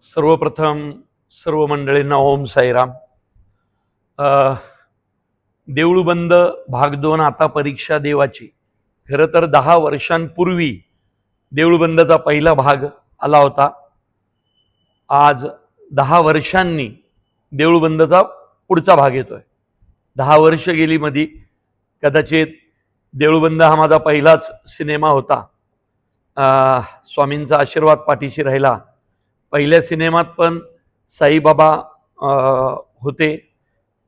सर्वप्रथम सर्व मंडळींना ओम साईराम. देऊळबंद भाग 2 आता परीक्षा देवाची. खरं तर 10 वर्षांपूर्वी देऊळबंदचा पहिला भाग आला होता. आज 10 वर्षांनी देऊळबंदचा पुढचा भाग येतोय. 10 वर्ष गेली मधी. कदाचित देऊळबंद हा माझा पहिलाच सिनेमा होता. स्वामींचा आशीर्वाद पाठीशी राहिला. पहिल्या सिनेमात पण साईबाबा होते.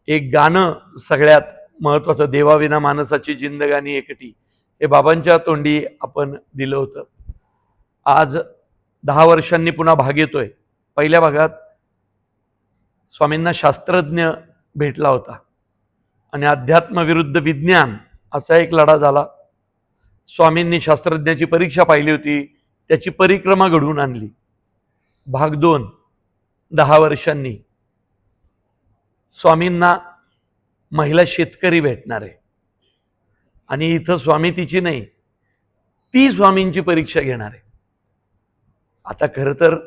एक गाणं सगळ्यात महत्वाचं, देवाविना माणसाची जिंदगानी एकटी, हे बाबांच्या तोंडी आपण दिलं होतं. आज 10 वर्षांनी पुन्हा भाग येतोय. पहिल्या भागात स्वामींना शास्त्रज्ञ भेटला होता आणि अध्यात्म विरुद्ध विज्ञान असा एक लढा झाला. स्वामींनी शास्त्रज्ञाची परीक्षा पाहिली होती, त्याची परिक्रमा घडवून आणली. भाग 2 10 वर्षांनी स्वामींना महिला शेतकरी भेटणार आहे आणि इथं स्वामी तिची नाही, ती स्वामींची परीक्षा घेणार आहे. आता खरं तर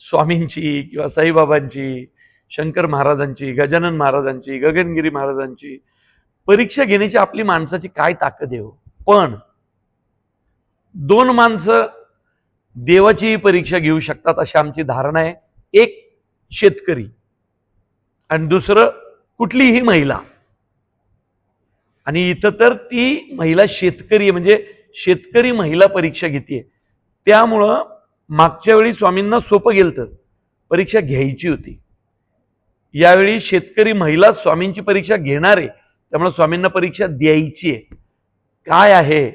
स्वामींची किंवा साईबाबांची, शंकर महाराजांची, गजानन महाराजांची, गगनगिरी महाराजांची परीक्षा घेण्याची आपली माणसाची काय ताकद आहे हो. पण 2 माणसं देवाची परीक्षा घेऊ शकतात अशी आमची धारणा आहे. एक शेतकरी आणि दुसरं कुठलीही महिला. आणि इथं तर ती महिला शेतकरी, म्हणजे शेतकरी महिला परीक्षा घेते. त्यामुळं मागच्या वेळी स्वामींना सोपं गेलं, परीक्षा घ्यायची होती. यावेळी शेतकरी महिला स्वामींची परीक्षा घेणार आहे, त्यामुळे स्वामींना परीक्षा द्यायची आहे. काय आहे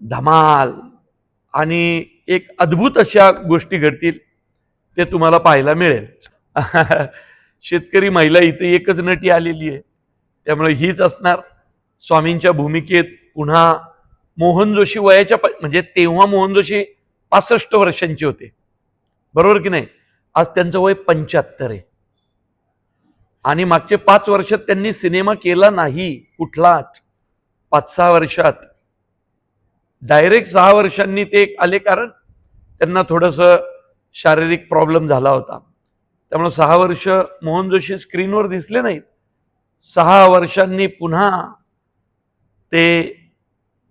धमाल आणि एक अद्भुत अशा गोष्टी घडतील, ते तुम्हाला पाहायला मिळेल. शेतकरी महिला इथे एकच नटी आलेली आहे, त्यामुळे हीच असणार. स्वामींच्या भूमिकेत पुन्हा मोहन जोशी वयाच्या म्हणजे तेव्हा मोहन जोशी 65 वर्षांचे होते, बरोबर की नाही. आज त्यांचं वय 75 आहे आणि मागचे 5 वर्षात त्यांनी सिनेमा केला नाही कुठलाच. 5-6 वर्षात डायरेक्ट 6 वर्षांनी ते आले, कारण त्यांना थोडंसं शारीरिक प्रॉब्लेम झाला होता. त्यामुळे 6 वर्ष मोहन जोशी स्क्रीनवर दिसले नाहीत. 6 वर्षांनी पुन्हा ते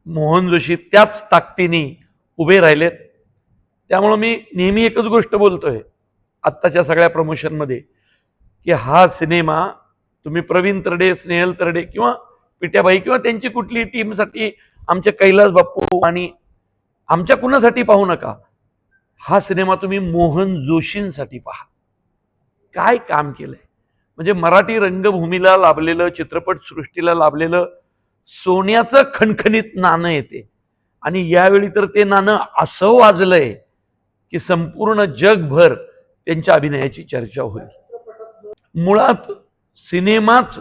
मोहन जोशी त्याच ताकदीने उभे राहिलेत. त्यामुळे मी नेहमी एकच गोष्ट बोलतोय आत्ताच्या सगळ्या प्रमोशनमध्ये, की हा सिनेमा तुम्ही प्रवीण तरडे, स्नेहल तरडे किंवा पिट्याबाई किंवा त्यांची कुठली टीमसाठी, आमच्या कैलास बाप्पू आणि आमच्या कुणासाठी पाहू नका. हा सिनेमा तुम्ही मोहन जोशींसाठी पहा. काय काम केलंय, म्हणजे मराठी रंगभूमीला लाभलेलं, चित्रपट सृष्टीला लाभलेलं सोन्याचं खणखणीत नाणं येते. आणि यावेळी तर ते नाणं असं वाजलंय की संपूर्ण जगभर त्यांच्या अभिनयाची चर्चा होईल. मुळात सिनेमाच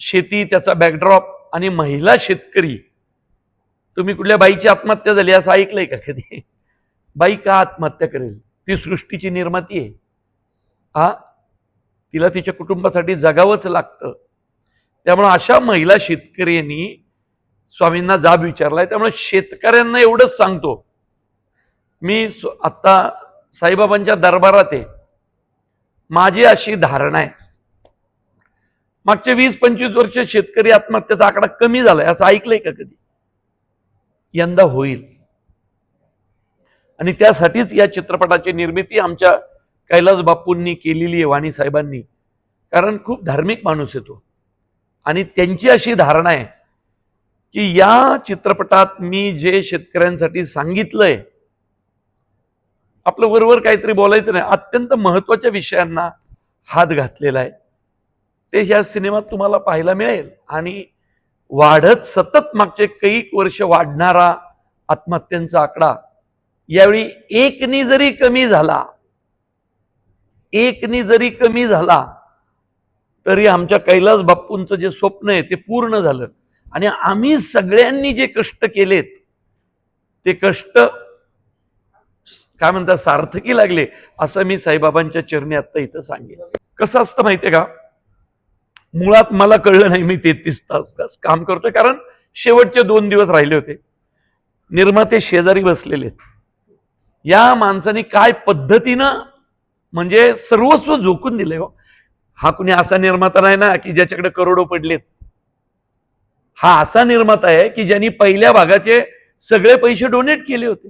शेती, त्याचा बॅकड्रॉप आणि महिला शेतकरी. तुम्ही कुठल्या बाईची आत्महत्या झाली असं ऐकलंय का कधी? बाई का आत्महत्या करेल? ती सृष्टीची निर्माती आहे. तिला तिच्या कुटुंबासाठी जगावंच लागतं. त्यामुळे अशा महिला शेतकऱ्यांनी स्वामींना जाब विचारलाय. त्यामुळे शेतकऱ्यांना एवढंच सांगतो, मी आता साईबाबांच्या दरबारात आहे, माझी अशी धारणा आहे, मागचे 20-25 वर्ष शेतकरी आत्महत्येचा आकडा कमी झालाय असं ऐकलंय का कधी? यंदा होईल. आणि त्यासाठीच या चित्रपटाची निर्मिती आमच्या कैलास बापूंनी केलेली आहे, वाणी साहेबांनी. कारण खूप धार्मिक माणूस येतो आणि त्यांची अशी धारणा आहे की या चित्रपटात मी जे शेतकऱ्यांसाठी सांगितलंय, आपलं वरवर काहीतरी बोलायचं नाही, अत्यंत महत्वाच्या विषयांना हात घातलेला आहे. ते ह्या सिनेमात तुम्हाला पाहायला मिळेल. आणि वाढत सतत मागचे काही वर्ष वाढणारा आत्महत्यांचा आकडा यावेळी एकनी जरी कमी झाला तरी आमच्या कैलास बाप्पूंचं जे स्वप्न आहे ते पूर्ण झालं. आणि आम्ही सगळ्यांनी जे कष्ट केलेत ते कष्ट काय म्हणतात सार्थकी लागले, असं मी साईबाबांच्या चरणी आता इथं सांगेन. कसं असतं माहितीये का, मुळात मला कळलं नाही, मी 33 तास काम करतोय, कारण शेवटचे 2 दिवस राहिले होते. निर्माते शेजारी बसलेले, या माणसाने काय पद्धतीनं म्हणजे सर्वस्व झोकून दिलंय हो. हा कुणी असा निर्माता नाही ना की ज्याच्याकडे करोडो पडलेत. हा असा निर्माता आहे की ज्यांनी पहिल्या भागाचे सगळे पैसे डोनेट केले होते.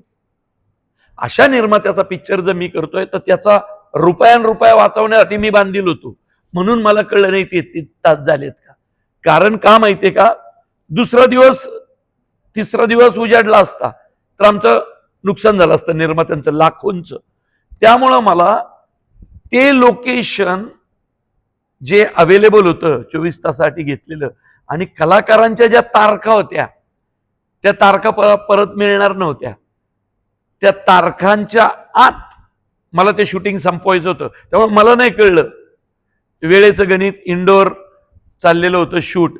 अशा निर्मात्याचा पिक्चर जर मी करतोय तर त्याचा रुपया वाचवण्यासाठी मी बांधील होतो. म्हणून मला कळलं नाही ते 33 तास झालेत का. कारण का माहितीये का, दुसरा दिवस तिसरा दिवस उजाडला असता तर आमचं नुकसान झालं असतं निर्मात्यांचं लाखोंचं. त्यामुळं मला ते लोकेशन जे अवेलेबल होतं 24 तासासाठी घेतलेलं आणि कलाकारांच्या ज्या तारखा होत्या त्या तारखा परत मिळणार नव्हत्या. त्या तारखांच्या आत मला ते शूटिंग संपवायचं होतं. त्यामुळे मला नाही कळलं वेळेचं गणित. इंडोर चाललेलं होतं शूट,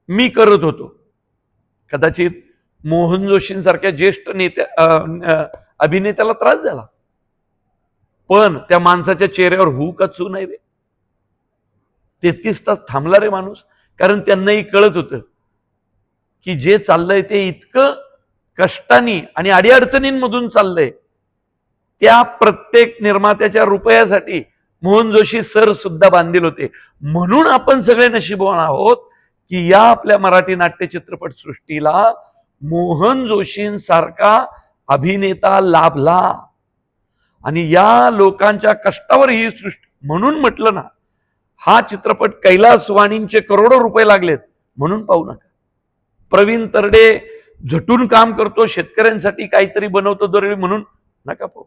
मी करत होतो. कदाचित मोहन जोशींसारख्या ज्येष्ठ नेत्या अभिनेत्याला त्रास झाला, पण त्या माणसाच्या चेहऱ्यावर हू का चू नाही रे. 33 तास थांबला रे माणूस. कारण त्यांनाही कळत होतं की जे चाललंय ते इतकं कष्टानी आणि अडीअडचणींमधून चाललंय. त्या प्रत्येक निर्मात्याच्या रुपयासाठी मोहन जोशी सर सुद्धा बांधील होते. म्हणून आपण सगळे नशीबवान आहोत की या आपल्या मराठी नाट्य चित्रपट सृष्टीला मोहन जोशींसारखा अभिनेता लाभला. आणि या लोकांच्या कष्टावर ही सृष्टी, म्हणून म्हटलं ना, हा चित्रपट कैलास वाणींचे करोडो रुपये लागलेत म्हणून पाहू नका. प्रवीण तरडे झटून काम करतो, शेतकऱ्यांसाठी काहीतरी बनवतो दरवेळी म्हणून नका पाहू.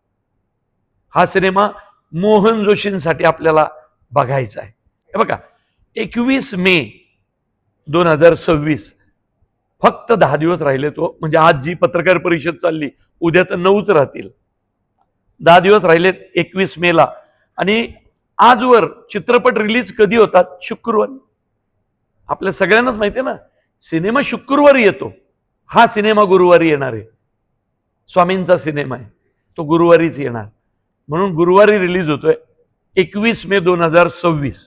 हा सिनेमा मोहन जोशींसाठी आपल्याला बघायचा आहे. हे बघा, 21 मे 2026 फक्त 10 दिवस राहिले. तो म्हणजे आज जी पत्रकार परिषद चालली, उद्या तर 9च राहतील. 10 दिवस राहिलेत 21 मेला. आणि आजवर चित्रपट रिलीज कधी होतात? शुक्रवारी. आपल्या सगळ्यांनाच माहिती आहे ना, सिनेमा शुक्रवारी येतो. हा सिनेमा गुरुवारी येणार आहे. स्वामींचा सिनेमा आहे, तो गुरुवारीच येणार. म्हणून गुरुवारी रिलीज होतोय 21 मे 2026.